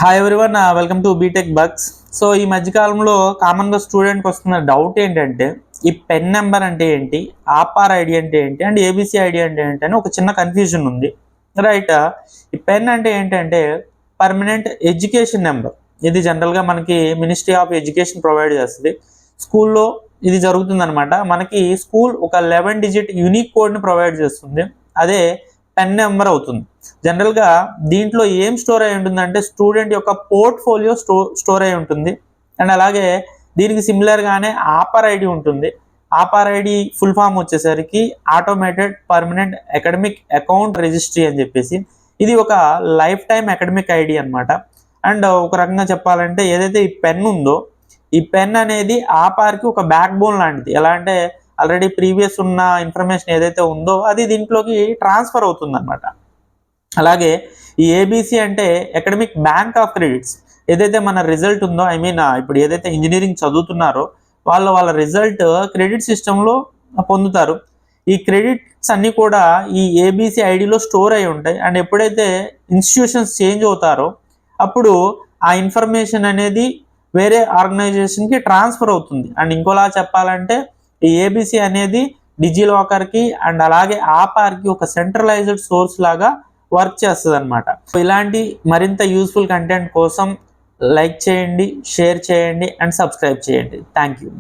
Hi everyone, welcome to btech bugs. So ఈ మధ్యకాలంలో కామన్గా స్టూడెంట్కి వస్తున్న డౌట్ ఏంటంటే ఈ పెన్ నెంబర్ అంటే ఏంటి, ఆపార్ ఐడి అంటే ఏంటి అండ్ ఏబిసి ఐడి అంటే ఏంటి అని ఒక చిన్న కన్ఫ్యూజన్ ఉంది. రైట్, ఈ పెన్ అంటే ఏంటంటే పర్మనెంట్ ఎడ్యుకేషన్ నెంబర్. ఇది జనరల్గా మనకి మినిస్ట్రీ ఆఫ్ ఎడ్యుకేషన్ ప్రొవైడ్ చేస్తుంది. స్కూల్లో ఇది జరుగుతుందనమాట. మనకి స్కూల్ ఒక 11 డిజిట్ యూనిక్ కోడ్ని ప్రొవైడ్ చేస్తుంది. అదే పెన్ నెంబర్ అవుతుంది. జనరల్గా దీంట్లో ఏం స్టోర్ అయి ఉంటుందంటే స్టూడెంట్ యొక్క పోర్ట్ఫోలియో స్టోర్ అయి ఉంటుంది. అండ్ అలాగే దీనికి సిమిలర్గానే ఆపర్ ఐడి ఉంటుంది. ఆపర్ ఐడి ఫుల్ ఫామ్ వచ్చేసరికి automated permanent academic account registry అని చెప్పేసి. ఇది ఒక లైఫ్ టైమ్ అకాడమిక్ ఐడి అనమాట. అండ్ ఒక రకంగా చెప్పాలంటే ఏదైతే ఈ పెన్ ఉందో ఈ పెన్ అనేది ఆపార్కి ఒక బ్యాక్ బోన్ లాంటిది. ఎలా అంటే ఆల్రెడీ ప్రీవియస్ ఉన్న ఇన్ఫర్మేషన్ ఏదైతే ఉందో అది దీంట్లోకి ట్రాన్స్ఫర్ అవుతుంది అనమాట. అలాగే ఈ ఏబిసి అంటే అకాడమిక్ బ్యాంక్ ఆఫ్ క్రెడిట్స్. ఏదైతే మన రిజల్ట్ ఉందో, ఇప్పుడు ఏదైతే ఇంజనీరింగ్ చదువుతున్నారో వాళ్ళ రిజల్ట్ క్రెడిట్ సిస్టంలో పొందుతారు. ఈ క్రెడిట్స్ అన్నీ కూడా ఈ ఏబిసి ఐడిలో స్టోర్ అయి ఉంటాయి. అండ్ ఎప్పుడైతే ఇన్స్టిట్యూషన్స్ చేంజ్ అవుతారో అప్పుడు ఆ ఇన్ఫర్మేషన్ అనేది వేరే ఆర్గనైజేషన్కి ట్రాన్స్ఫర్ అవుతుంది. అండ్ ఇంకోలా చెప్పాలంటే ఈ ఏబిసి అనేది డిజిలాకర్కి అండ్ అలాగే ఆపార్కి ఒక సెంట్రలైజ్డ్ సోర్స్ లాగా వర్క్ చేస్తుంది అనమాట. ఇలాంటి మరింత యూస్ఫుల్ కంటెంట్ కోసం లైక్ చేయండి, షేర్ చేయండి అండ్ సబ్స్క్రైబ్ చేయండి. Thank you.